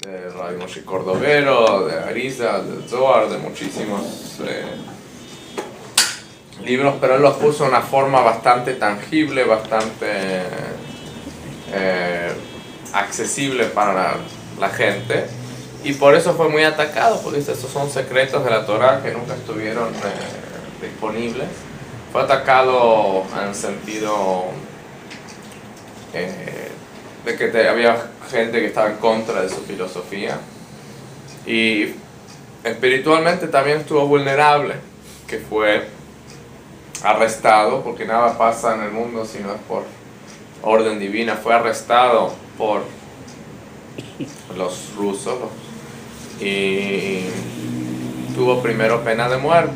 de Rabbi Moshe Cordovero, de Arizal, de Zohar, de muchísimos libros, pero él los puso de una forma bastante tangible, bastante accesible para la gente, y por eso fue muy atacado, porque estos son secretos de la Torah que nunca estuvieron disponibles. Fue atacado en el sentido de que había gente que estaba en contra de su filosofía, y espiritualmente también estuvo vulnerable, que fue arrestado, porque nada pasa en el mundo si no es por orden divina. Fue arrestado por los rusos y tuvo primero pena de muerte,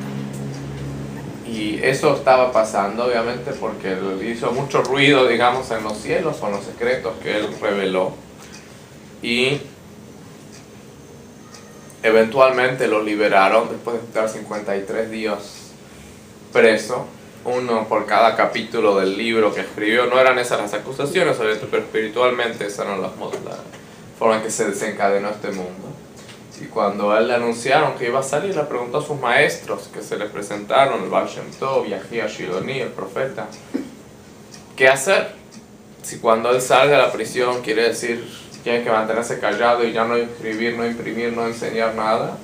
y eso estaba pasando obviamente porque él hizo mucho ruido, digamos, en los cielos con los secretos que él reveló, y eventualmente lo liberaron después de estar 53 días preso, uno por cada capítulo del libro que escribió. No eran esas las acusaciones, obviamente, pero espiritualmente esa no la forma en que se desencadenó este mundo. Y cuando a él le anunciaron que iba a salir, le preguntó a sus maestros que se les presentaron, el Baal Shem Tov, Yahia Shiloni, el profeta, ¿qué hacer? Si cuando él salga de la prisión quiere decir tiene que mantenerse callado y ya no escribir, no imprimir, no enseñar nada.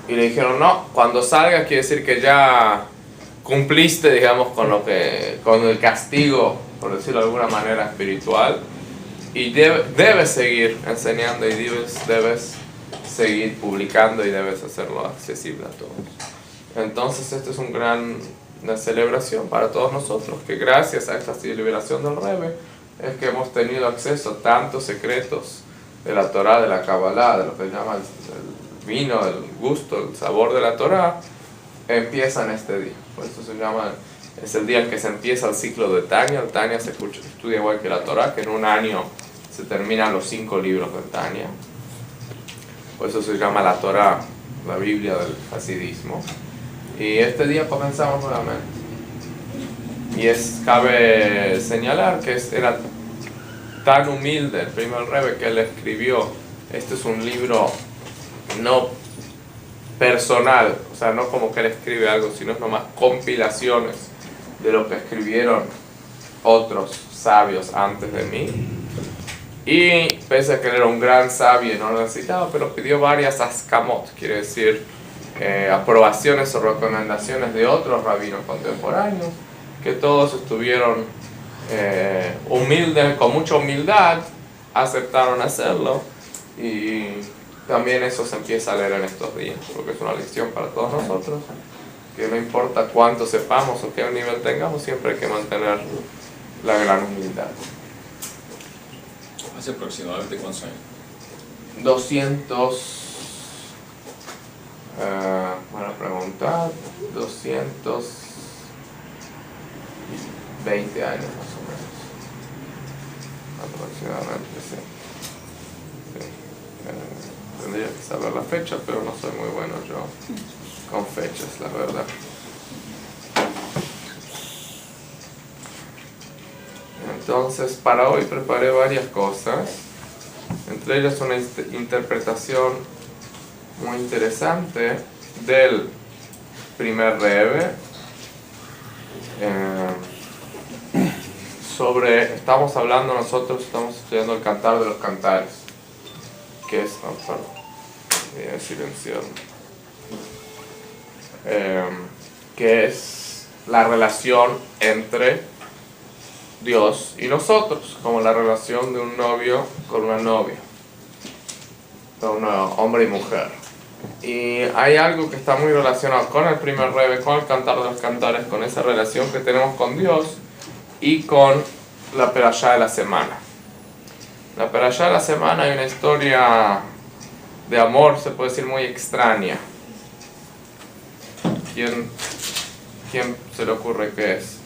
Y le dijeron, no, cuando salga quiere decir que ya cumpliste, digamos, con el castigo, por decirlo de alguna manera, espiritual, y debes seguir enseñando, y debes seguir publicando, y debes hacerlo accesible a todos. Entonces esto es una celebración para todos nosotros, que gracias a esta liberación del Rebbe es que hemos tenido acceso a tantos secretos de la Torah, de la Kabbalah, de lo que llaman el vino, el gusto, el sabor de la Torah. Empiezan este día, por eso se llama, es el día en que se empieza el ciclo de Tanya. El Tanya se estudia igual que la Torah, que en un año se terminan los 5 libros del Tanya, por eso se llama la Torah, la Biblia del Hasidismo, y este día comenzamos nuevamente. Y cabe señalar que era tan humilde el primer Rebbe que él escribió, este es un libro no personal, o sea, no como que él escribe algo, sino es nomás compilaciones de lo que escribieron otros sabios antes de mí. Y pese a que él era un gran sabio y no lo necesitaba, pero pidió varias askamot, quiere decir aprobaciones o recomendaciones de otros rabinos contemporáneos, que todos estuvieron humildes, con mucha humildad, aceptaron hacerlo, y también eso se empieza a leer en estos días, porque es una lección para todos nosotros, que no importa cuánto sepamos o qué nivel tengamos, siempre hay que mantener la gran humildad. ¿Hace aproximadamente cuántos años? 200, buena pregunta, 220 años más o menos, aproximadamente, sí. Tendría que saber la fecha, pero no soy muy bueno yo con fechas, la verdad. Entonces, para hoy preparé varias cosas, entre ellas una interpretación muy interesante del primer Rebbe estamos hablando nosotros, estamos estudiando el Cantar de los Cantares, que es, voy a silenciar, que es la relación entre Dios y nosotros, como la relación de un novio con una novia, de un hombre y mujer. Y hay algo que está muy relacionado con el primer Rebbe, con el Cantar de los Cantares, con esa relación que tenemos con Dios y con la Perashá de la semana. La Perashá de la semana hay una historia de amor, se puede decir, muy extraña. ¿Quién se le ocurre qué es?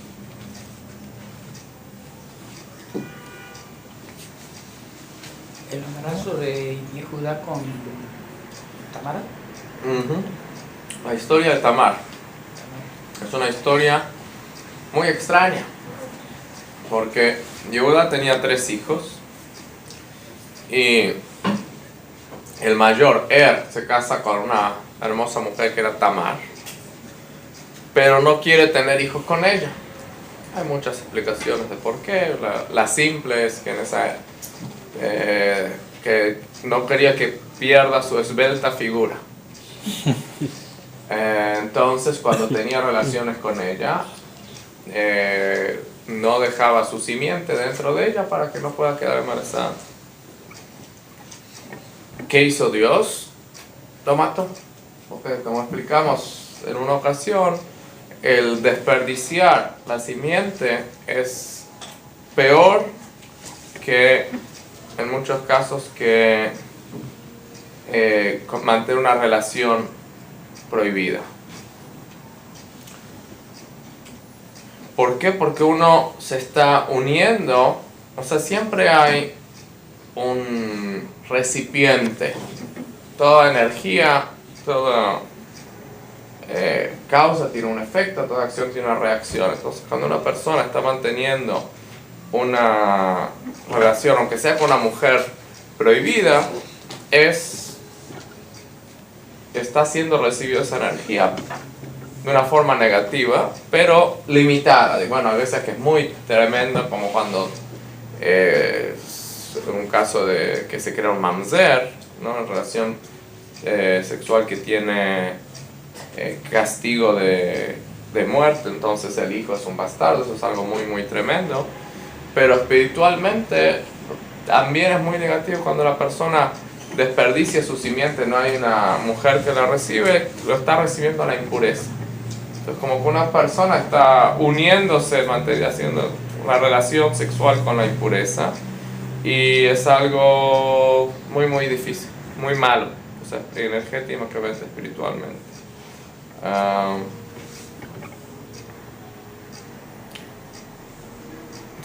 El embarazo de Yehudá con Tamara. La historia de Tamar es una historia muy extraña, porque Yehudá tenía 3 hijos, y el mayor, se casa con una hermosa mujer que era Tamar, pero no quiere tener hijos con ella. Hay muchas explicaciones de por qué. La simple es que que no quería que pierda su esbelta figura. Entonces, cuando tenía relaciones con ella, no dejaba su simiente dentro de ella para que no pueda quedar embarazada. ¿Qué hizo Dios? Lo mató. Porque, como explicamos en una ocasión, el desperdiciar la simiente es peor que, en muchos casos, que mantener una relación prohibida. ¿Por qué? Porque uno se está uniendo, o sea, siempre hay un recipiente. Toda energía, toda causa tiene un efecto, toda acción tiene una reacción. Entonces, cuando una persona está manteniendo una relación, aunque sea con una mujer prohibida, está siendo recibido esa energía de una forma negativa, pero limitada. Bueno, a veces que es muy tremendo, como cuando en un caso de que se crea un mamzer, ¿no? Una relación sexual que tiene castigo de muerte, entonces el hijo es un bastardo. Eso es algo muy muy tremendo, pero espiritualmente también es muy negativo cuando la persona desperdicia su simiente, no hay una mujer que la recibe, lo está recibiendo la impureza. Entonces, como que una persona está uniéndose, haciendo una relación sexual con la impureza, y es algo muy muy difícil, muy malo, o sea, energéticamente, espiritualmente.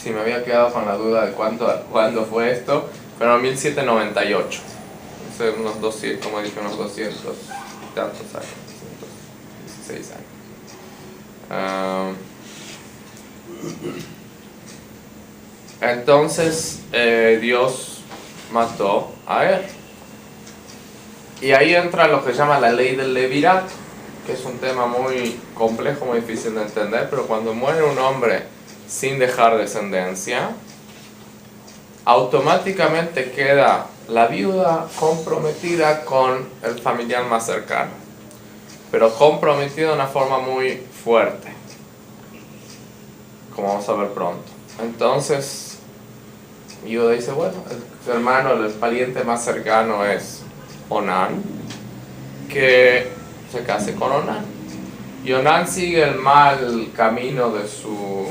Sí, me había quedado con la duda de cuándo fue esto, pero en 1798. Unos 200, como dije, unos 200 y tantos años, 216 años. Entonces Dios mató a él. Y ahí entra lo que se llama la ley del levirato, que es un tema muy complejo, muy difícil de entender, pero cuando muere un hombre sin dejar descendencia, automáticamente queda la viuda comprometida con el familiar más cercano, pero comprometida de una forma muy fuerte, como vamos a ver pronto. Entonces viuda dice, bueno, el hermano, el pariente más cercano es Onán, que se case con Onán. Y Onán sigue el mal camino de su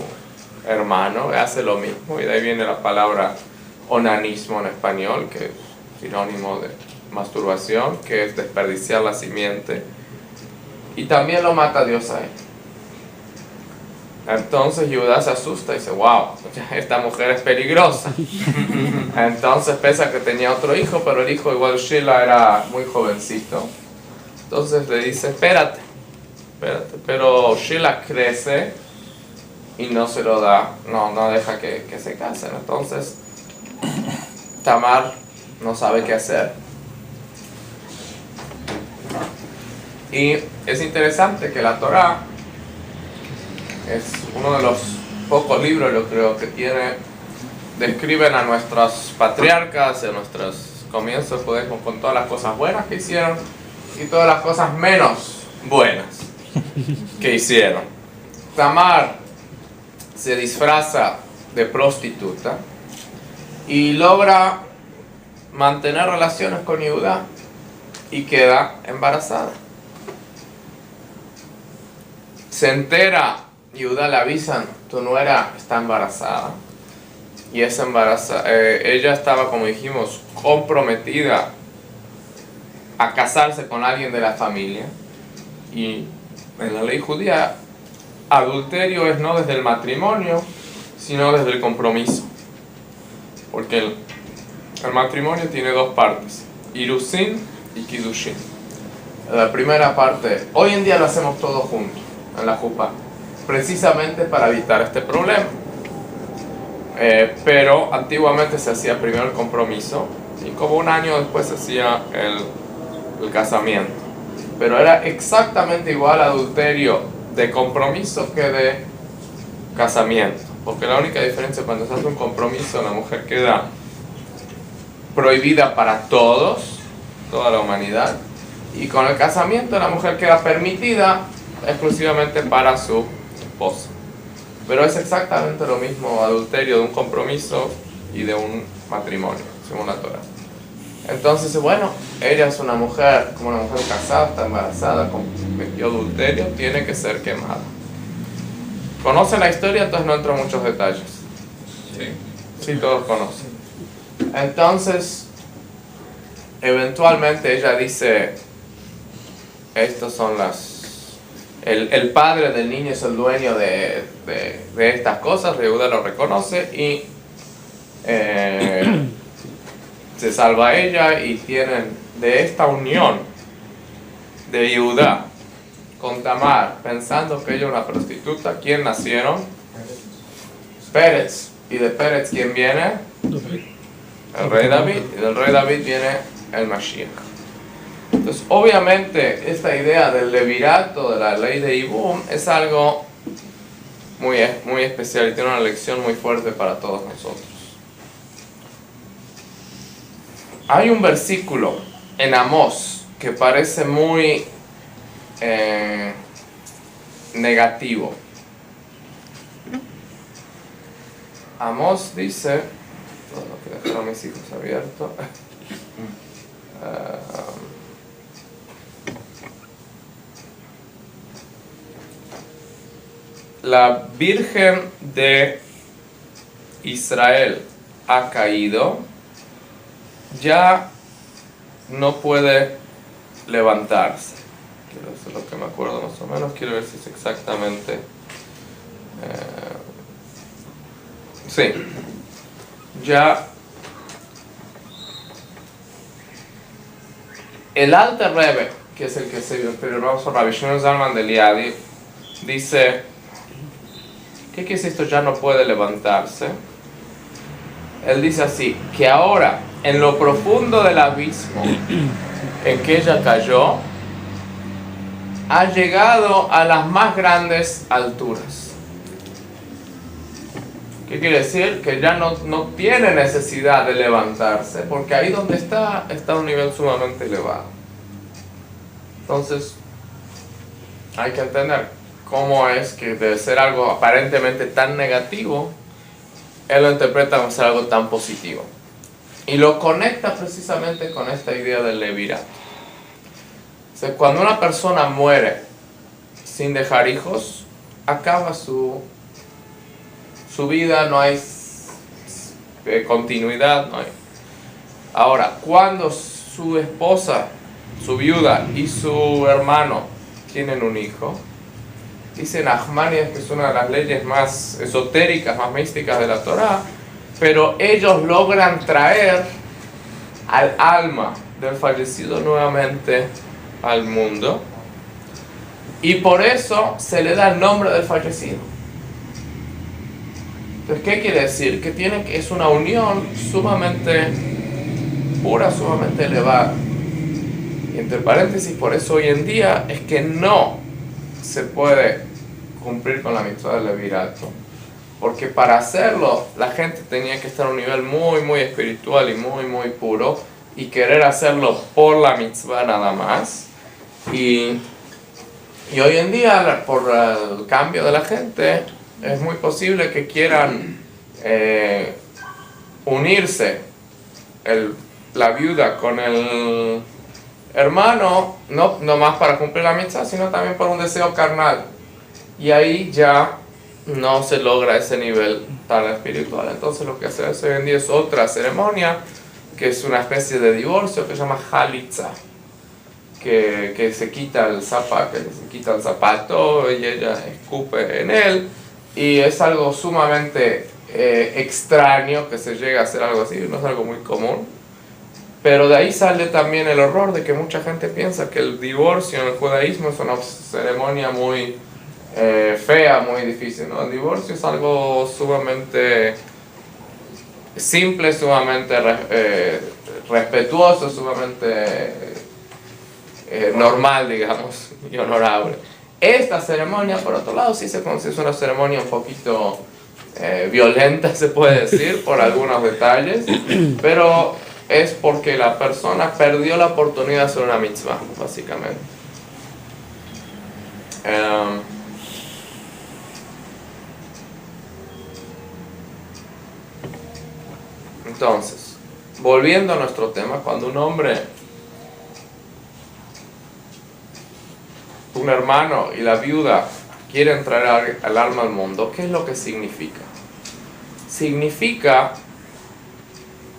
hermano, hace lo mismo, y de ahí viene la palabra onanismo en español, que es sinónimo de masturbación, que es desperdiciar la simiente, y también lo mata Dios a él. Entonces Judá se asusta y dice, wow, esta mujer es peligrosa. Entonces piensa que tenía otro hijo, pero el hijo igual Sheila era muy jovencito. Entonces le dice, espérate, pero Sheila crece y no se lo da, no deja que se casen. Entonces Tamar no sabe qué hacer. Y es interesante que la Torá es uno de los pocos libros, yo creo, que describen a nuestros patriarcas, a nuestros comienzos, con todas las cosas buenas que hicieron y todas las cosas menos buenas que hicieron. Tamar se disfraza de prostituta y logra mantener relaciones con Judá y queda embarazada. Se entera, Judá le avisan, tu nuera está embarazada. Y esa ella estaba, como dijimos, comprometida a casarse con alguien de la familia. Y en la ley judía, adulterio es no desde el matrimonio, sino desde el compromiso. Porque el matrimonio tiene dos partes, Irusin y Kiddushin. La primera parte, hoy en día lo hacemos todos juntos, en la Jupá, precisamente para evitar este problema. Pero antiguamente se hacía primero el compromiso y como un año después se hacía el casamiento. Pero era exactamente igual adulterio de compromiso que de casamiento, porque la única diferencia cuando se hace un compromiso, la mujer queda prohibida para todos, toda la humanidad, y con el casamiento la mujer queda permitida exclusivamente para su esposo. Pero es exactamente lo mismo adulterio de un compromiso y de un matrimonio, según la Torah. Entonces, bueno, ella es una mujer, como una mujer casada, está embarazada, cometió adulterio, tiene que ser quemada. ¿Conocen la historia? Entonces no entro en muchos detalles. Sí, todos conocen. Entonces, eventualmente ella dice, estos son el padre del niño es el dueño de estas cosas, Yehuda lo reconoce y se salva a ella, y tienen de esta unión de Yehuda con Tamar, pensando que ella es una prostituta. ¿Quién nacieron? Pérez. ¿Y de Pérez quién viene? El rey David. Y del rey David viene el Mashiach. Entonces, obviamente, esta idea del levirato, de la ley de Ibum, es algo muy especial y tiene una lección muy fuerte para todos nosotros. Hay un versículo en Amós que parece muy negativo. Amós dice, no quiero dejar a mis hijos abiertos. La Virgen de Israel ha caído, ya no puede levantarse. Eso es lo que me acuerdo más o menos. Quiero ver si es exactamente. Sí, ya el Alter Rebbe, que es el que se firmó por Rabbi Shimon Zalman de Liadi, dice, ¿qué es esto? Ya no puede levantarse. Él dice así, que ahora en lo profundo del abismo en que ella cayó, ha llegado a las más grandes alturas. ¿Qué quiere decir? Que ya no tiene necesidad de levantarse, porque ahí donde está a un nivel sumamente elevado. Entonces, hay que entender cómo es que de ser algo aparentemente tan negativo, él lo interpreta como ser algo tan positivo. Y lo conecta precisamente con esta idea del levirato. O sea, cuando una persona muere sin dejar hijos, acaba su vida, no hay continuidad, no hay. Ahora, cuando su esposa, su viuda y su hermano tienen un hijo, dice Nachmanides que es una de las leyes más esotéricas, más místicas de la Torá, pero ellos logran traer al alma del fallecido nuevamente al mundo, y por eso se le da el nombre del fallecido. Entonces, ¿qué quiere decir? Que es una unión sumamente pura, sumamente elevada. Y entre paréntesis, por eso hoy en día es que no se puede cumplir con la mitzvah del levirato, porque para hacerlo la gente tenía que estar a un nivel muy muy espiritual y muy muy puro, y querer hacerlo por la mitzvah nada más. Y hoy en día, por el cambio de la gente, es muy posible que quieran unirse la viuda con el hermano, no más para cumplir la mitzvah, sino también por un deseo carnal. Y ahí ya no se logra ese nivel tan espiritual. Entonces lo que se hace hoy en día es otra ceremonia, que es una especie de divorcio, que se llama Halitza, que se quita el zapato y ella escupe en él, y es algo sumamente extraño que se llega a hacer algo así, no es algo muy común. Pero de ahí sale también el horror de que mucha gente piensa que el divorcio en el judaísmo es una ceremonia muy fea, muy difícil, ¿no? El divorcio es algo sumamente simple, sumamente respetuoso, sumamente normal, digamos, y honorable. Esta ceremonia, por otro lado, sí se considera una ceremonia un poquito violenta, se puede decir, por algunos detalles, pero es porque la persona perdió la oportunidad de hacer una mitzvah, básicamente. Entonces, volviendo a nuestro tema, cuando un hermano y la viuda quieren traer al alma al mundo, ¿qué es lo que significa? Significa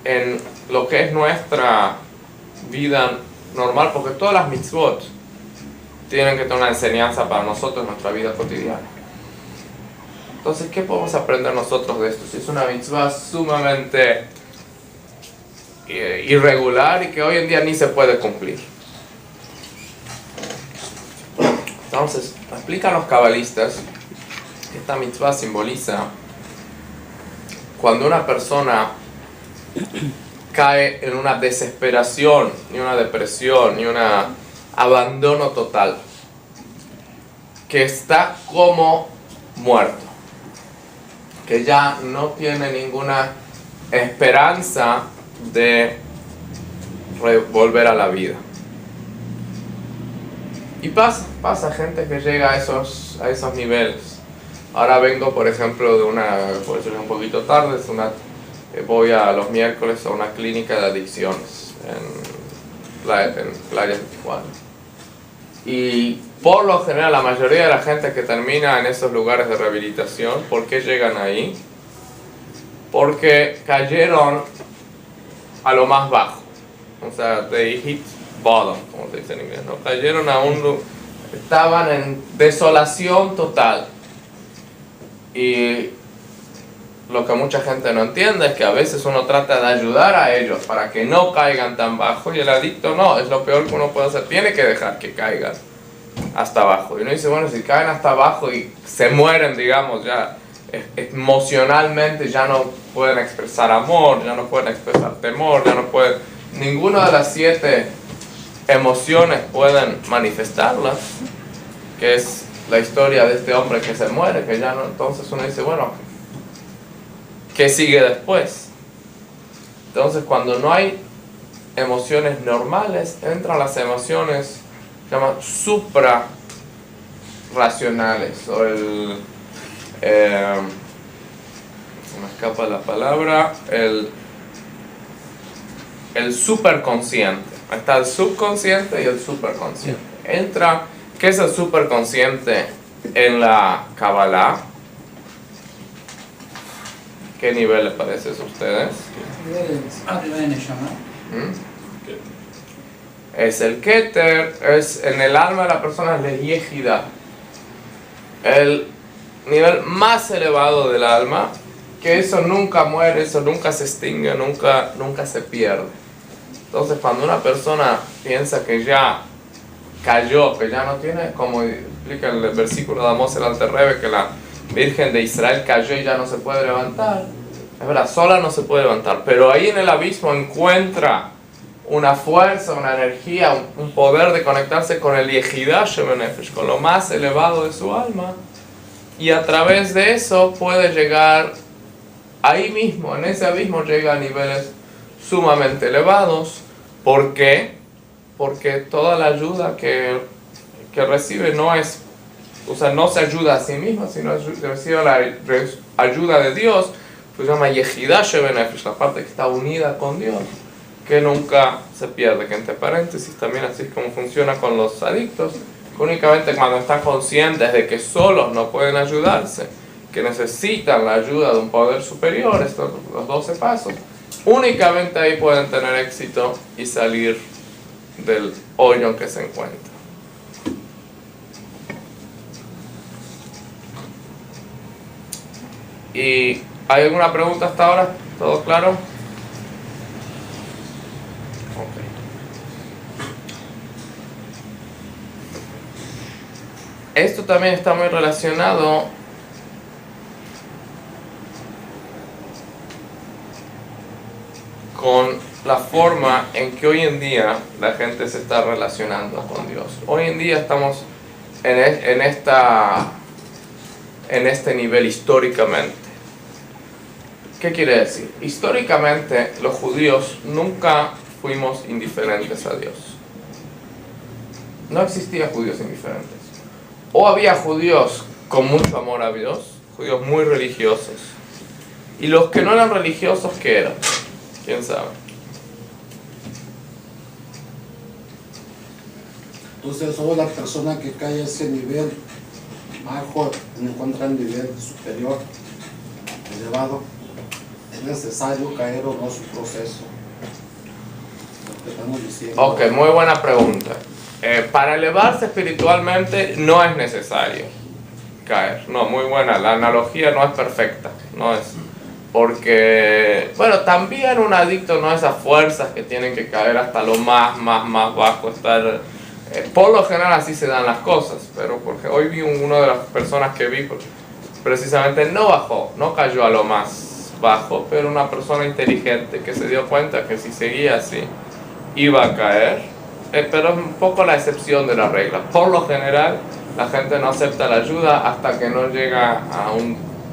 en lo que es nuestra vida normal, porque todas las mitzvot tienen que tener una enseñanza para nosotros en nuestra vida cotidiana. Entonces, ¿qué podemos aprender nosotros de esto? Si es una mitzvah sumamente irregular y que hoy en día ni se puede cumplir. Entonces, explican los cabalistas que esta mitzvah simboliza cuando una persona cae en una desesperación, ni una depresión, ni un abandono total, que está como muerto, que ya no tiene ninguna esperanza de volver a la vida. Y pasa gente que llega a esos niveles. Ahora vengo, por ejemplo, puede ser un poquito tarde, voy a los miércoles a una clínica de adicciones en Playa de Tijuana. Y por lo general, la mayoría de la gente que termina en esos lugares de rehabilitación, ¿por qué llegan ahí? Porque cayeron a lo más bajo. O sea, they hit bottom, como se dice en inglés, ¿no? Cayeron estaban en desolación total. Y lo que mucha gente no entiende es que a veces uno trata de ayudar a ellos para que no caigan tan bajo, y el adicto no, es lo peor que uno puede hacer, tiene que dejar que caigan hasta abajo. Y uno dice, bueno, si caen hasta abajo y se mueren, digamos, ya emocionalmente ya no pueden expresar amor, ya no pueden expresar temor, ya no pueden, ninguna de las 7 emociones pueden manifestarlas, que es la historia de este hombre que se muere, que ya no. Entonces uno dice, bueno, ¿qué sigue después? Entonces, cuando no hay emociones normales, entran las emociones que se llaman suprarracionales, o se me escapa la palabra, el superconsciente. Está el subconsciente y el superconsciente. ¿Qué es el superconsciente en la Kabbalah? ¿Qué nivel les parece eso a ustedes? Es el Keter, es en el alma de la persona, es la Yehida, el nivel más elevado del alma, que eso nunca muere, eso nunca se extingue, nunca se pierde. Entonces, cuando una persona piensa que ya cayó, que ya no tiene, como explica el versículo de Amós el Alter Rebbe, que la Virgen de Israel cayó y ya no se puede levantar, es verdad, sola no se puede levantar, pero ahí en el abismo encuentra una fuerza, una energía, un poder de conectarse con el Yehidah Shebenefesh, con lo más elevado de su alma, y a través de eso puede llegar ahí mismo, en ese abismo llega a niveles sumamente elevados. ¿Por qué? Porque toda la ayuda que recibe no se ayuda a sí misma, sino recibe la ayuda de Dios, que se llama Yehidah Shebenefesh, la parte que está unida con Dios, que nunca se pierde, que entre paréntesis también así es como funciona con los adictos, que únicamente cuando están conscientes de que solos no pueden ayudarse, que necesitan la ayuda de un poder superior, estos los 12 pasos, únicamente ahí pueden tener éxito y salir del hoyo en que se encuentran. ¿Y hay alguna pregunta hasta ahora? ¿Todo claro? Okay. Esto también está muy relacionado con la forma en que hoy en día la gente se está relacionando con Dios. Hoy en día estamos en este nivel históricamente. ¿Qué quiere decir? Históricamente los judíos nunca fuimos indiferentes a Dios. No existían judíos indiferentes. O había judíos con mucho amor a Dios, judíos muy religiosos. Y los que no eran religiosos, ¿qué eran? ¿Quién sabe? Entonces, solo la persona que cae a ese nivel bajo encuentra el nivel superior, elevado. Es necesario caer o no su proceso. Lo que estamos diciendo. Ok, muy buena pregunta. Para elevarse espiritualmente no es necesario caer. No, muy buena. La analogía no es perfecta. No es. Porque, bueno, también un adicto no es a fuerzas que tienen que caer hasta lo más bajo, estar... por lo general así se dan las cosas, pero porque hoy vi una de las personas que vi, precisamente no bajó, no cayó a lo más bajo, pero una persona inteligente que se dio cuenta que si seguía así iba a caer, pero es un poco la excepción de la regla. Por lo general la gente no acepta la ayuda hasta que no llega a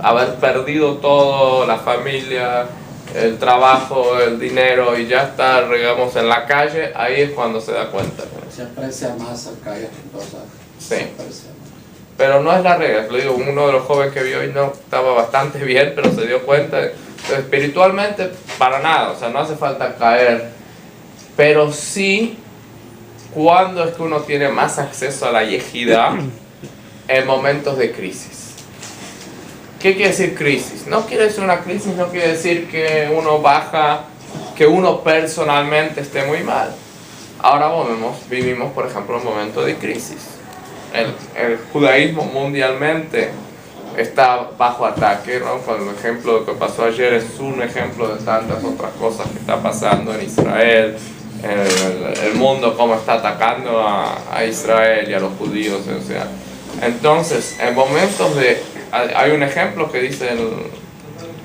haber perdido todo, la familia, el trabajo, el dinero y ya está, digamos, en la calle. Ahí es cuando se da cuenta. Se aprecia más al caer, entonces. Sí. Se aprecia más. Pero no es la regla. Lo digo, uno de los jóvenes que vi hoy no estaba bastante bien, pero se dio cuenta. Entonces, espiritualmente, para nada. O sea, no hace falta caer. Pero sí, cuando es que uno tiene más acceso a la yejidá, en momentos de crisis. ¿Qué quiere decir crisis? No quiere decir una crisis, no quiere decir que uno baja, que uno personalmente esté muy mal. Ahora vivimos, por ejemplo, un momento de crisis. El judaísmo mundialmente está bajo ataque, ¿no? Con el ejemplo que pasó ayer es un ejemplo de tantas otras cosas que está pasando en Israel, el mundo cómo está atacando a Israel y a los judíos, o sea. Entonces, en momentos hay un ejemplo que dicen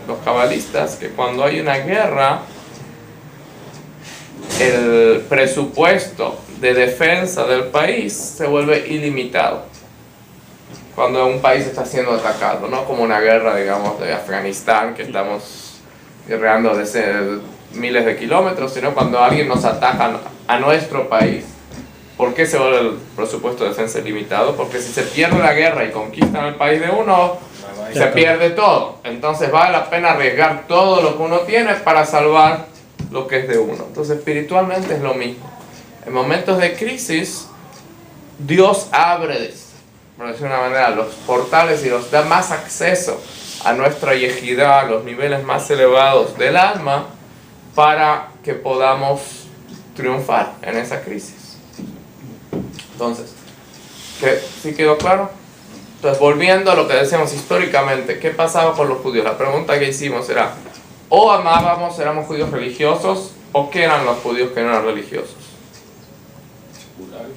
los cabalistas, que cuando hay una guerra, el presupuesto de defensa del país se vuelve ilimitado. Cuando un país está siendo atacado, no como una guerra, digamos, de Afganistán, que estamos guerreando desde miles de kilómetros, sino cuando alguien nos ataca a nuestro país. ¿Por qué se vuelve el presupuesto de defensa ilimitado? Porque si se pierde la guerra y conquistan el país de uno, se pierde todo. Entonces vale la pena arriesgar todo lo que uno tiene para salvar lo que es de uno. Entonces espiritualmente es lo mismo. En momentos de crisis, Dios abre, por decir de una manera, los portales y nos da más acceso a nuestra yejidá, a los niveles más elevados del alma, para que podamos triunfar en esa crisis. Entonces, ¿sí quedó claro? Entonces, volviendo a lo que decíamos históricamente, ¿qué pasaba con los judíos? La pregunta que hicimos era, o amábamos, éramos judíos religiosos, o ¿qué eran los judíos que no eran religiosos? Seculares.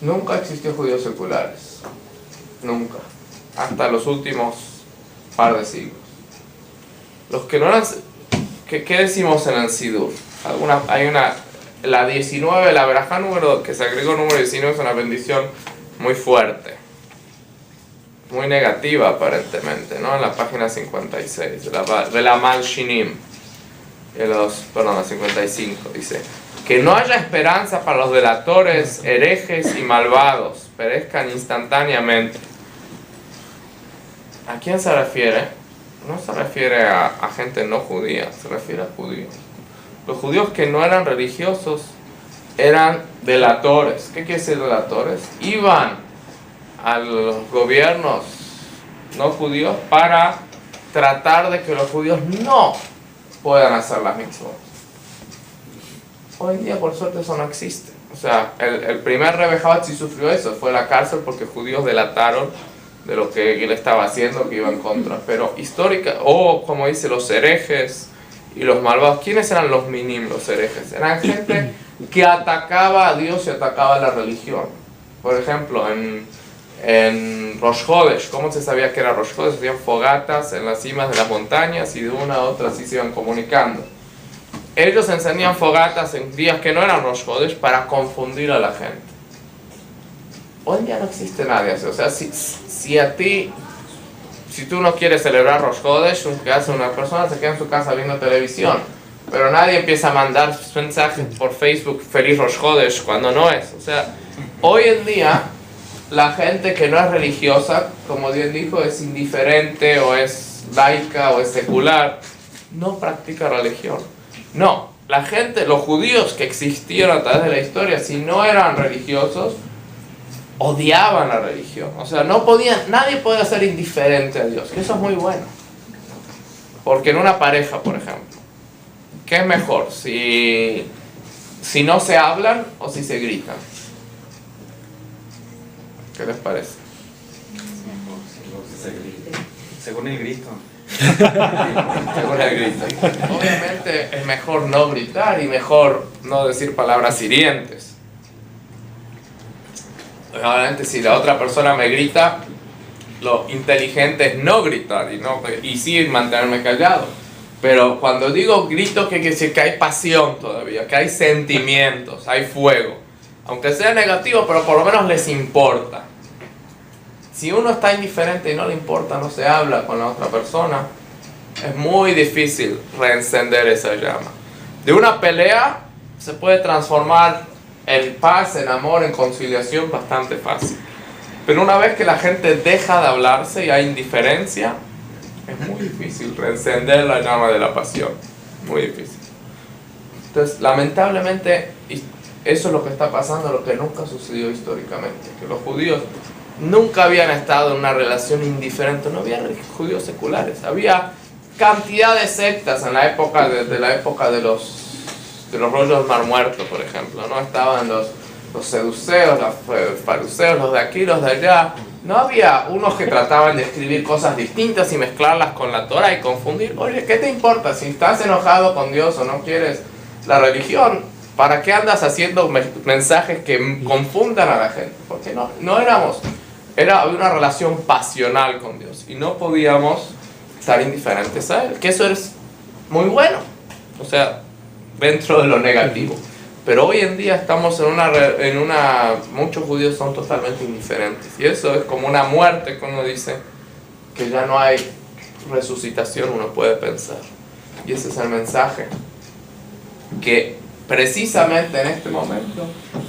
Nunca existió judíos seculares. Nunca. Hasta los últimos par de siglos. Los que no eran... ¿Qué decimos en el Sidur? La 19, la verajá que se agregó número 19 es una bendición muy fuerte. Muy negativa aparentemente, ¿no? En la página 56, de la Mal Shinim. La 55, dice: que no haya esperanza para los delatores, herejes y malvados, perezcan instantáneamente. ¿A quién se refiere? No se refiere a gente no judía, se refiere a judíos. Los judíos que no eran religiosos eran delatores. ¿Qué quiere decir delatores? Iban a los gobiernos no judíos para tratar de que los judíos no puedan hacer las mitzvot. Hoy en día, por suerte, eso no existe. O sea, el primer Rebbe Chabad sí sufrió eso, fue a la cárcel porque judíos delataron de lo que él estaba haciendo, que iba en contra. Pero histórica, como dice, los herejes y los malvados. ¿Quiénes eran los minim, los herejes? Eran gente que atacaba a Dios y atacaba a la religión. Por ejemplo, en Rosh Hodesh, ¿cómo se sabía que era Rosh Hodesh? Hacían fogatas en las cimas de las montañas y de una a otra así se iban comunicando. ellos encendían fogatas en días que no eran Rosh Hodesh para confundir a la gente. Hoy en día no existe nadie así. O sea, si tú no quieres celebrar Rosh Hodesh, lo que hace una persona se queda en su casa viendo televisión. Pero nadie empieza a mandar mensajes por Facebook, feliz Rosh Hodesh, cuando no es. O sea, hoy en día, la gente que no es religiosa, como Dios dijo, es indiferente, o es laica, o es secular, no practica religión. No, la gente, los judíos que existieron a través de la historia, si no eran religiosos, odiaban la religión. O sea, nadie podía ser indiferente a Dios, que eso es muy bueno. Porque en una pareja, por ejemplo, ¿qué es mejor? Si no se hablan o si se gritan. ¿Qué les parece? Según el grito. Según el grito. Obviamente es mejor no gritar y mejor no decir palabras hirientes. Obviamente si la otra persona me grita, lo inteligente es no gritar y sí mantenerme callado. Pero cuando digo grito, ¿qué quiere decir? Que hay pasión todavía, que hay sentimientos, hay fuego. Aunque sea negativo, pero por lo menos les importa. Si uno está indiferente y no le importa, no se habla con la otra persona, es muy difícil reencender esa llama. De una pelea se puede transformar en paz, en amor, en conciliación bastante fácil. Pero una vez que la gente deja de hablarse y hay indiferencia, es muy difícil reencender la llama de la pasión. Muy difícil. Entonces, lamentablemente, eso es lo que está pasando, lo que nunca sucedió históricamente. Que los judíos nunca habían estado en una relación indiferente. No había judíos seculares. Había cantidad de sectas en la época de los rollos del Mar Muerto, por ejemplo, ¿no? Estaban los seduceos, los fariseos, los de aquí, los de allá. No había unos que trataban de escribir cosas distintas y mezclarlas con la Torah y confundir. Oye, ¿qué te importa? Si estás enojado con Dios o no quieres la religión, ¿para qué andas haciendo mensajes que confundan a la gente? Porque había una relación pasional con Dios y no podíamos estar indiferentes a Él, que eso es muy bueno, o sea, dentro de lo negativo. Pero hoy en día estamos muchos judíos son totalmente indiferentes y eso es como una muerte, que uno dice que ya no hay resucitación, uno puede pensar. Y ese es el mensaje que precisamente en este momento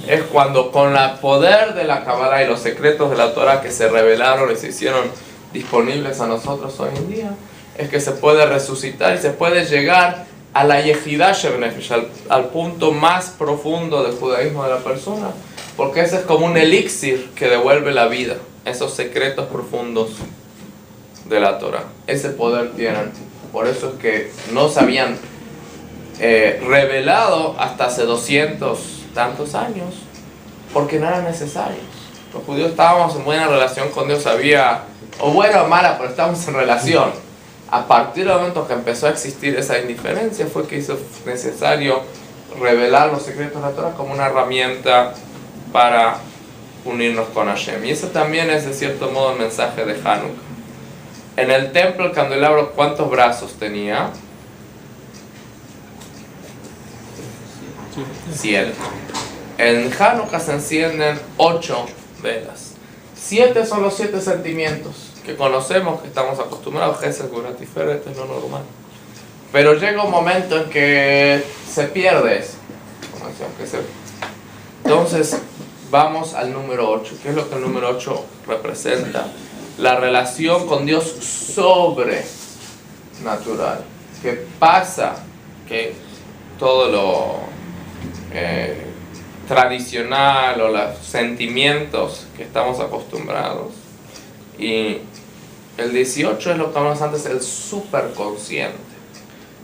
es cuando con el poder de la Kabbalah y los secretos de la Torah que se revelaron y se hicieron disponibles a nosotros hoy en día, es que se puede resucitar y se puede llegar a la Yehidah Shebenefesh, al punto más profundo del judaísmo de la persona, porque ese es como un elixir que devuelve la vida, esos secretos profundos de la Torah. Ese poder tienen. Por eso es que no se habían revelado hasta hace 200 tantos años, porque no eran necesarios. Los judíos estábamos en buena relación con Dios, o buena o mala, pero estábamos en relación. A partir del momento que empezó a existir esa indiferencia, fue que hizo necesario revelar los secretos de la Torah como una herramienta para unirnos con Hashem. Y eso también es, de cierto modo, el mensaje de Hanukkah. En el templo, el candelabro, ¿cuántos brazos tenía? 7. En Hanukkah se encienden 8 velas. 7 son los 7 sentimientos que conocemos, que estamos acostumbrados. Gesed, Geurat, Tiferet, es lo normal. Pero llega un momento en que se pierde eso. Entonces, vamos al número 8. ¿Qué es lo que el número 8 representa? La relación con Dios sobrenatural. Que pasa que todo lo tradicional o los sentimientos que estamos acostumbrados. Y el 18 es lo que hablamos antes, el superconsciente,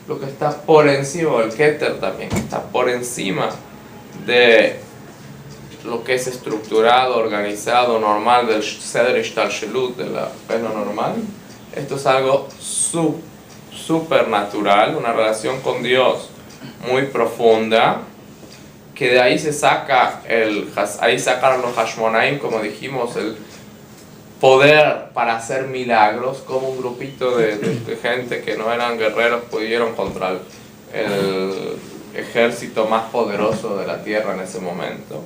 lo que está por encima, o el Keter también, que está por encima de lo que es estructurado, organizado, normal, del Seder Ishtalshelut, de la pena normal. Esto es algo supernatural, una relación con Dios muy profunda, que de ahí se saca ahí sacaron los Hashmonaim, como dijimos, el poder para hacer milagros, como un grupito de gente que no eran guerreros pudieron contra ejército más poderoso de la tierra en ese momento,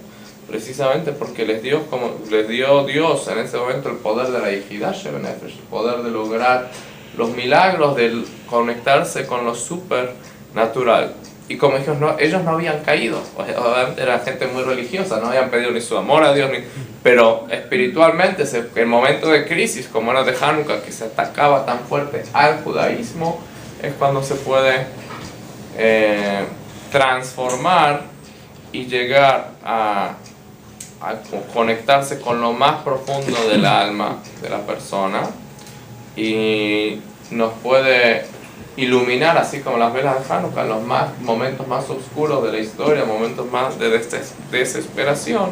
precisamente porque les dio Dios en ese momento el poder de la Yehidah Shebenefesh, el poder de lograr los milagros, de conectarse con lo supernatural. Y como ellos no habían caído, obviamente era gente muy religiosa, no habían pedido ni su amor a Dios, pero espiritualmente, el momento de crisis, como era de Hanukkah, que se atacaba tan fuerte al judaísmo, es cuando se puede transformar y llegar a conectarse con lo más profundo del alma de la persona, y nos puede iluminar, así como las velas de Hanukkah, los momentos más oscuros de la historia, momentos más de desesperación,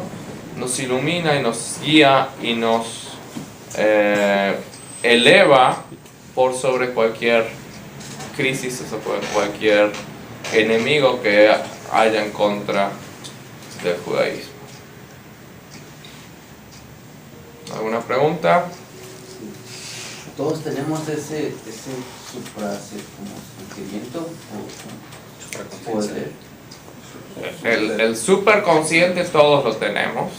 nos ilumina y nos guía y nos eleva por sobre cualquier crisis o por cualquier enemigo que haya en contra del judaísmo. ¿Alguna pregunta? Todos tenemos ese como sentimiento o poder. El superconsciente todos lo tenemos.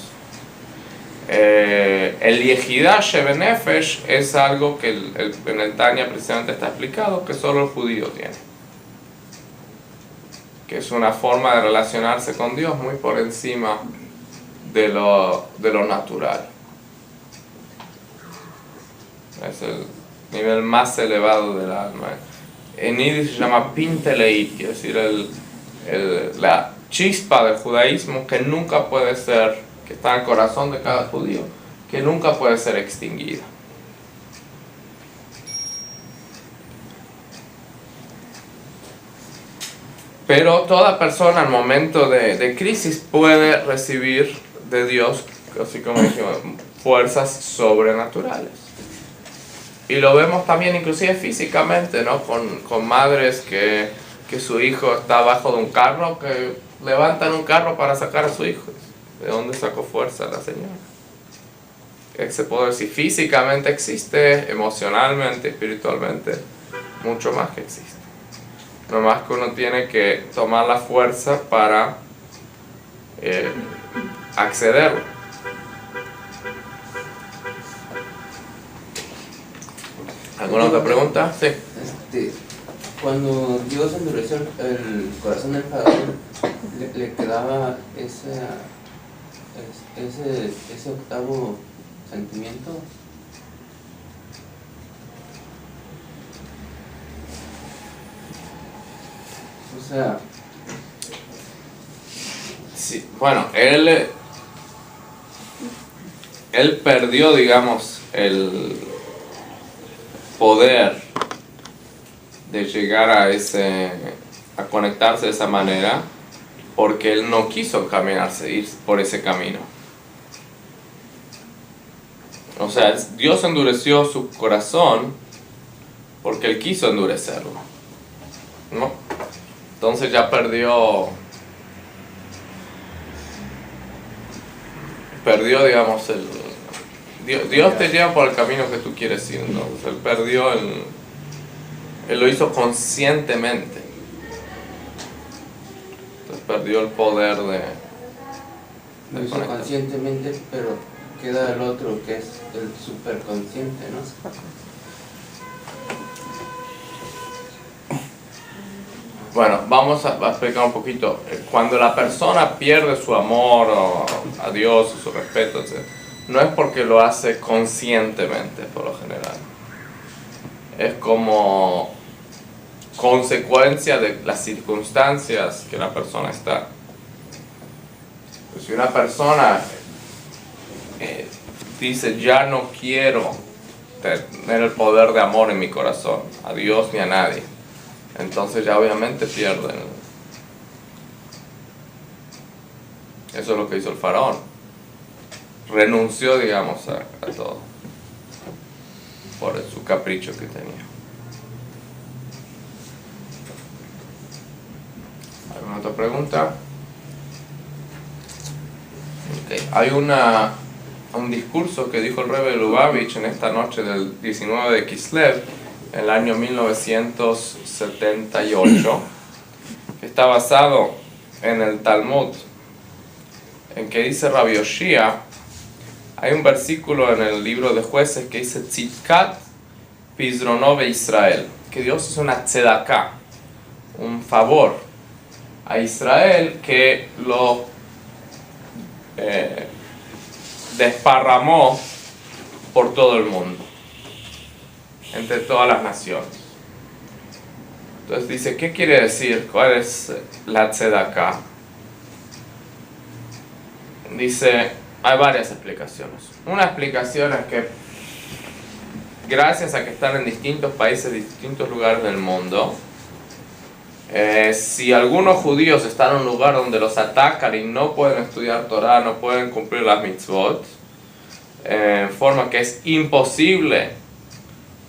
El Yehidah Shebenefesh es algo que en el Tanya precisamente está explicado que solo el judío tiene, que es una forma de relacionarse con Dios muy por encima de lo natural. Es el nivel más elevado del alma. En Yiddish se llama Pinteleit, quiere decir la chispa del judaísmo que nunca puede ser, que está en el corazón de cada judío, que nunca puede ser extinguida. Pero toda persona al momento de crisis puede recibir de Dios, así como dijimos, fuerzas sobrenaturales. Y lo vemos también inclusive físicamente, ¿no? Con madres que su hijo está abajo de un carro, que levantan un carro para sacar a su hijo. ¿De dónde sacó fuerza la señora? Ese poder, si físicamente existe, emocionalmente, espiritualmente, mucho más que existe. No más que uno tiene que tomar la fuerza para accederlo. ¿Alguna otra pregunta? Sí. Cuando Dios endureció el corazón del faraón, le quedaba ese octavo sentimiento. O sea, sí, bueno, él perdió, digamos, el poder de llegar a conectarse de esa manera, porque él no quiso ir por ese camino. O sea, Dios endureció su corazón porque él quiso endurecerlo, ¿no? Entonces ya perdió, digamos, Dios te lleva por el camino que tú quieres ir, ¿no? O sea, él lo hizo conscientemente. Entonces perdió el poder de lo hizo conectar. conscientemente, pero queda el otro que es el superconsciente, ¿no? Bueno, vamos a explicar un poquito. Cuando la persona pierde su amor a Dios, su respeto, etc., no es porque lo hace conscientemente, por lo general. Es como consecuencia de las circunstancias que la persona está. Si una persona dice, ya no quiero tener el poder de amor en mi corazón, a Dios ni a nadie, entonces ya obviamente pierden. Eso es lo que hizo el faraón. Renunció, digamos, a todo por su capricho que tenía. ¿Alguna otra pregunta? Okay. Hay un discurso que dijo el Rebbe Lubavitch en esta noche del 19 de Kislev, en el año 1978, está basado en el Talmud, en que dice Rabbi Yoshia. Hay un versículo en el libro de Jueces que dice Tzidkat Pizronove Israel, que Dios hizo una tzedaká, un favor a Israel, que lo desparramó por todo el mundo, entre todas las naciones. Entonces dice, ¿qué quiere decir? ¿Cuál es la tzedaká? Dice, hay varias explicaciones. Una explicación es que gracias a que están en distintos países, distintos lugares del mundo, si algunos judíos están en un lugar donde los atacan y no pueden estudiar Torah, no pueden cumplir las mitzvot, en forma que es imposible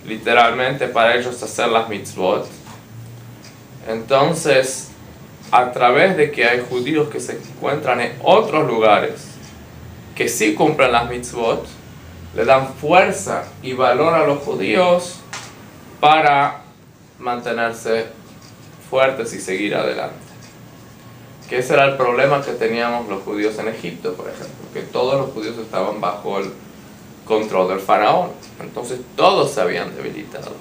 literalmente para ellos hacer las mitzvot, entonces a través de que hay judíos que se encuentran en otros lugares que sí cumplen las mitzvot, le dan fuerza y valor a los judíos para mantenerse fuertes y seguir adelante. Que ese era el problema que teníamos los judíos en Egipto, por ejemplo, que todos los judíos estaban bajo el control del faraón, entonces todos se habían debilitado.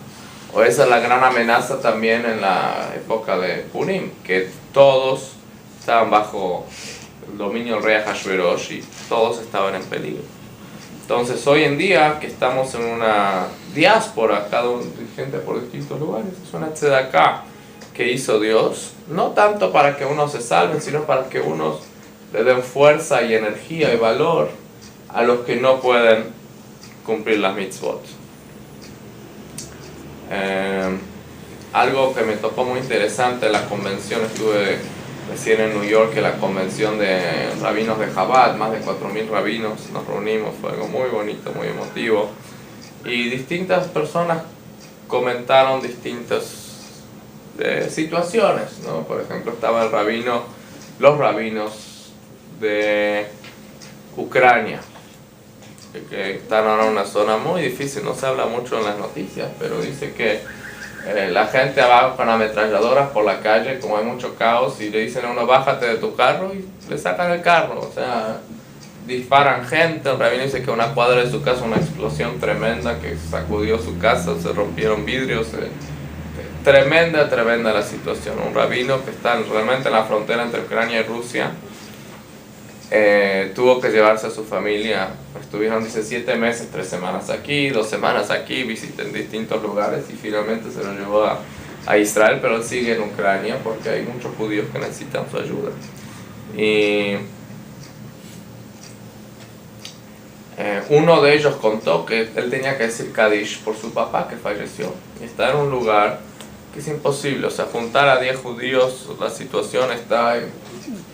O esa es la gran amenaza también en la época de Purim, que todos estaban bajo el dominio del rey Ahashverosh y todos estaban en peligro. Entonces hoy en día que estamos en una diáspora, cada uno gente por distintos lugares, es una tzedaká que hizo Dios, no tanto para que unos se salven, sino para que unos le den fuerza y energía y valor a los que no pueden cumplir las mitzvot. Algo que me tocó muy interesante en la convención, estuve recién en New York, en la convención de rabinos de Chabad, más de 4.000 rabinos, nos reunimos, fue algo muy bonito, muy emotivo, y distintas personas comentaron distintas situaciones, ¿no? Por ejemplo, estaba los rabinos de Ucrania, que están ahora en una zona muy difícil, no se habla mucho en las noticias, pero dice que la gente va con ametralladoras por la calle, como hay mucho caos, y le dicen a uno, bájate de tu carro, y le sacan el carro, o sea, disparan gente. Un rabino dice que a una cuadra de su casa una explosión tremenda que sacudió su casa, se rompieron vidrios, tremenda la situación. Un rabino que está realmente en la frontera entre Ucrania y Rusia, tuvo que llevarse a su familia, estuvieron, dice, 7 meses, 3 semanas aquí, 2 semanas aquí, visiten distintos lugares y finalmente se lo llevó a Israel, pero él sigue en Ucrania porque hay muchos judíos que necesitan su ayuda. Y uno de ellos contó que él tenía que decir Kaddish por su papá que falleció, y está en un lugar que es imposible, o sea, juntar a 10 judíos, la situación está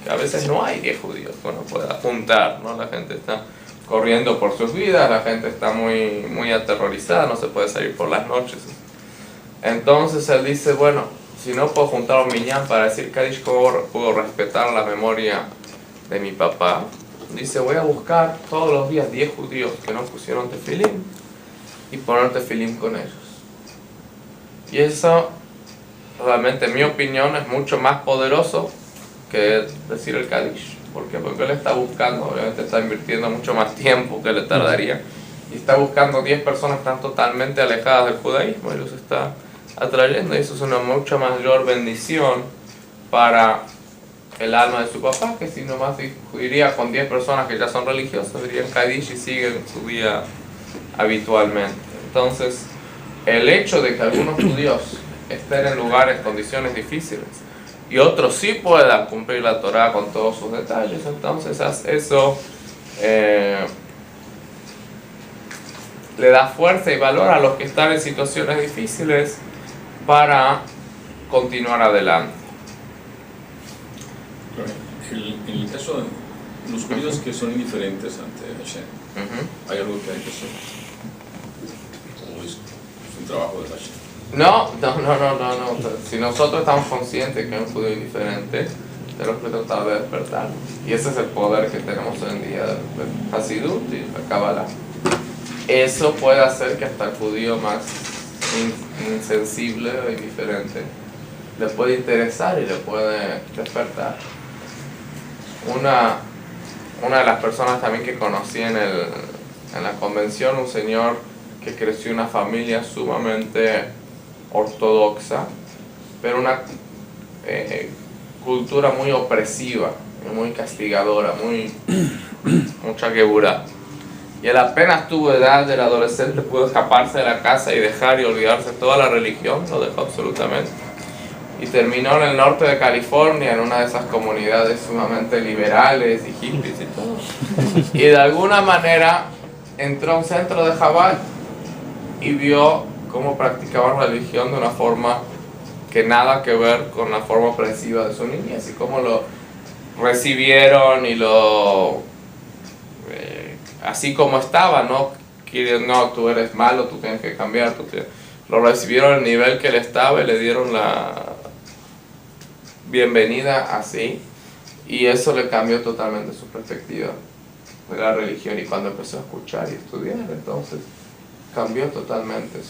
que a veces no hay 10 judíos que uno pueda juntar, ¿no? La gente está corriendo por sus vidas, la gente está muy, muy aterrorizada, no se puede salir por las noches. Entonces él dice, bueno, si no puedo juntar un minyan para decir Kaddish, ¿cómo puedo respetar la memoria de mi papá? Dice, voy a buscar todos los días 10 judíos que no pusieron tefilín y poner tefilín con ellos. Y eso, realmente, en mi opinión, es mucho más poderoso que decir el Kaddish. ¿Por qué? Porque él está buscando, obviamente está invirtiendo mucho más tiempo que le tardaría, y está buscando 10 personas que están totalmente alejadas del judaísmo y los está atrayendo, y eso es una mucha mayor bendición para el alma de su papá, que si nomás iría con 10 personas que ya son religiosas, dirían Kaddish y siguen su vida habitualmente. Entonces, el hecho de que algunos judíos estén en lugares, condiciones difíciles, y otros sí puedan cumplir la Torah con todos sus detalles, entonces eso le da fuerza y valor a los que están en situaciones difíciles para continuar adelante. En el caso de los judíos que son indiferentes ante Hashem, ¿hay algo que hay que hacer? ¿O es un trabajo de Hashem? No. Si nosotros estamos conscientes que es un judío indiferente, tenemos que tratar de despertarnos. Y ese es el poder que tenemos hoy en día del Hasidut y la Kabbalah. Eso puede hacer que hasta el judío más insensible o indiferente le puede interesar y le puede despertar. Una de las personas también que conocí en la convención, un señor que creció en una familia sumamente ortodoxa, pero una cultura muy opresiva, muy castigadora, mucha geburá. Y él apenas tuvo edad del adolescente, pudo escaparse de la casa y dejar y olvidarse toda la religión, lo dejó absolutamente. Y terminó en el norte de California, en una de esas comunidades sumamente liberales y hippies y todo. Y de alguna manera entró a un centro de Chabad y vio cómo practicaban religión de una forma que nada que ver con la forma opresiva de su niñez, y cómo lo recibieron y lo... así como estaba, no, tú eres malo, tú tienes que cambiar, lo recibieron al nivel que él estaba y le dieron la bienvenida así, y eso le cambió totalmente su perspectiva de la religión. Y cuando empezó a escuchar y estudiar, entonces cambió totalmente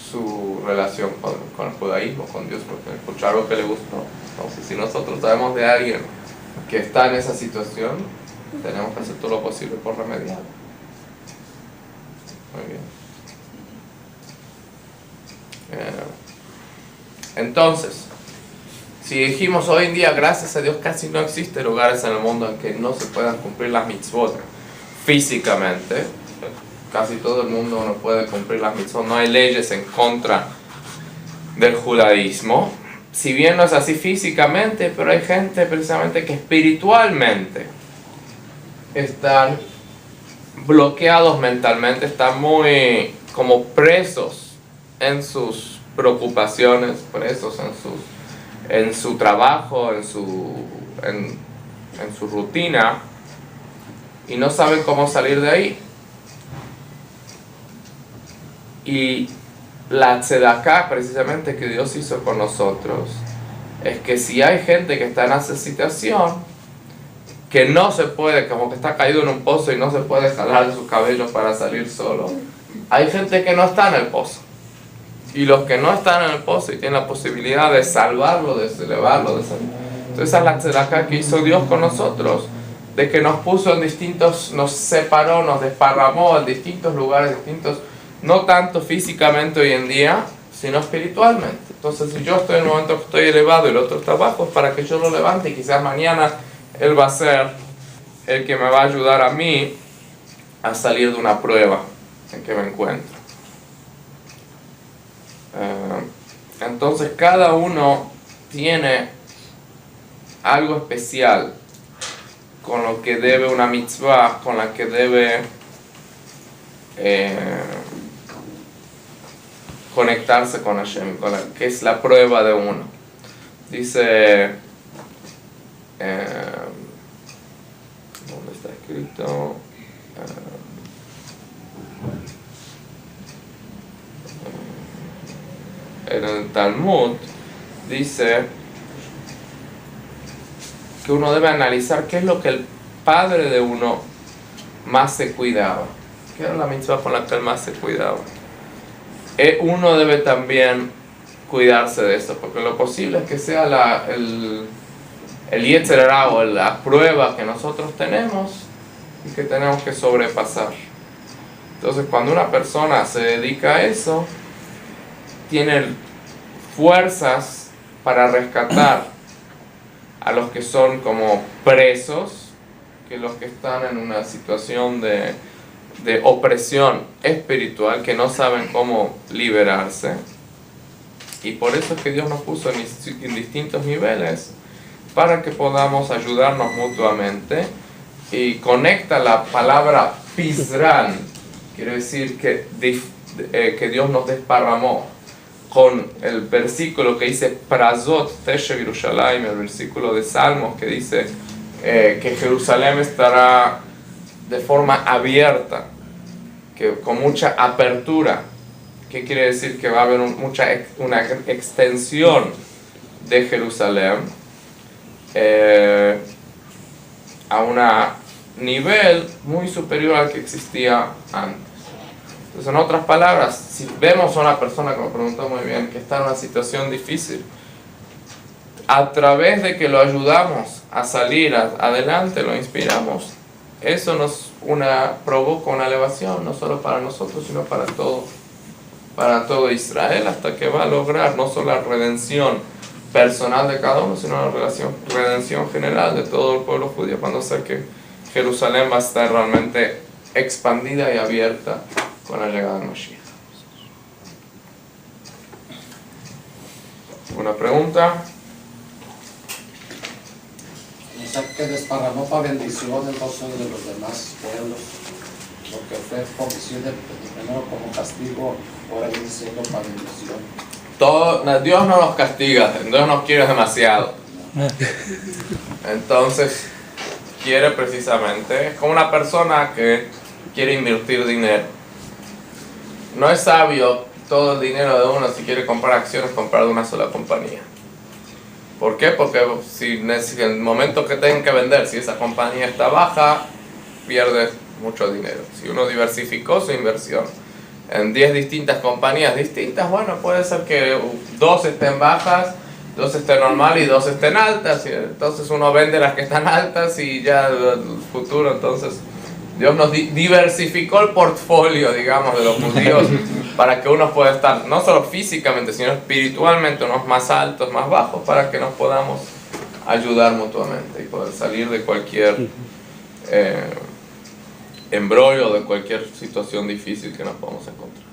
su relación con el judaísmo, con Dios, porque escuchó algo que le gustó. Entonces, si nosotros sabemos de alguien que está en esa situación, tenemos que hacer todo lo posible por remediarlo. Muy bien. Entonces, si dijimos hoy en día, gracias a Dios, casi no existen lugares en el mundo en que no se puedan cumplir las mitzvot físicamente. Casi todo el mundo no puede cumplir las mitzvot, no hay leyes en contra del judaísmo. Si bien no es así físicamente, pero hay gente precisamente que espiritualmente están bloqueados mentalmente, están muy como presos en sus preocupaciones, presos en su trabajo, en su rutina, y no saben cómo salir de ahí. Y la tzedaká precisamente que Dios hizo con nosotros es que si hay gente que está en esa situación, que no se puede, como que está caído en un pozo y no se puede jalar de sus cabellos para salir solo, hay gente que no está en el pozo. Y los que no están en el pozo y tienen la posibilidad de salvarlo, de elevarlo, entonces esa es la tzedaká que hizo Dios con nosotros, de que nos puso en distintos, nos separó, nos desparramó en distintos lugares, distintos, no tanto físicamente hoy en día, sino espiritualmente. Entonces, si yo estoy en un momento que estoy elevado y el otro está abajo, es para que yo lo levante, y quizás mañana Él va a ser el que me va a ayudar a mí a salir de una prueba en que me encuentro. Entonces, cada uno tiene algo especial con lo que debe una mitzvah, con la que debe conectarse con Hashem, que es la prueba de uno. Dice, ¿dónde está escrito? En el Talmud dice que uno debe analizar qué es lo que el padre de uno más se cuidaba, qué era la mitzvah con la que él más se cuidaba. Uno debe también cuidarse de esto, porque lo posible es que sea el Yetzer Hara o la prueba que nosotros tenemos y que tenemos que sobrepasar. Entonces, cuando una persona se dedica a eso, tiene fuerzas para rescatar a los que son como presos, que los que están en una situación de opresión espiritual, que no saben cómo liberarse. Y por eso es que Dios nos puso en distintos niveles, para que podamos ayudarnos mutuamente. Y conecta la palabra Pizran, quiere decir que Dios nos desparramó, con el versículo que dice Prazot Teshev Yerushalayim, el versículo de Salmos que dice que Jerusalén estará de forma abierta, que con mucha apertura. ¿Qué quiere decir? Que va a haber una extensión de Jerusalén a un nivel muy superior al que existía antes. Entonces, en otras palabras, si vemos a una persona, como preguntó muy bien, que está en una situación difícil, a través de que lo ayudamos a salir adelante, lo inspiramos, eso provoca una elevación, no solo para nosotros, sino para todo Israel, hasta que va a lograr no solo la redención personal de cada uno, sino la redención general de todo el pueblo judío, cuando sé que Jerusalén va a estar realmente expandida y abierta con la llegada del Mashiach. ¿Una pregunta? O sea, que desparramó para bendición entonces de los demás pueblos, porque fue homicidio primero como castigo, ahora viene siendo para bendición. Dios no nos castiga, Dios nos quiere demasiado. Entonces, quiere precisamente, es como una persona que quiere invertir dinero. No es sabio todo el dinero de uno, si quiere comprar acciones, comprar de una sola compañía. ¿Por qué? Porque si en el momento que tengan que vender, si esa compañía está baja, pierde mucho dinero. Si uno diversificó su inversión en 10 distintas compañías distintas, bueno, puede ser que 2 estén bajas, 2 estén normal y 2 estén altas, y entonces uno vende las que están altas y ya el futuro, entonces Dios nos diversificó el portfolio, digamos, de los judíos para que uno pueda estar no solo físicamente, sino espiritualmente, unos más altos, más bajos, para que nos podamos ayudar mutuamente y poder salir de cualquier embrollo, de cualquier situación difícil que nos podamos encontrar.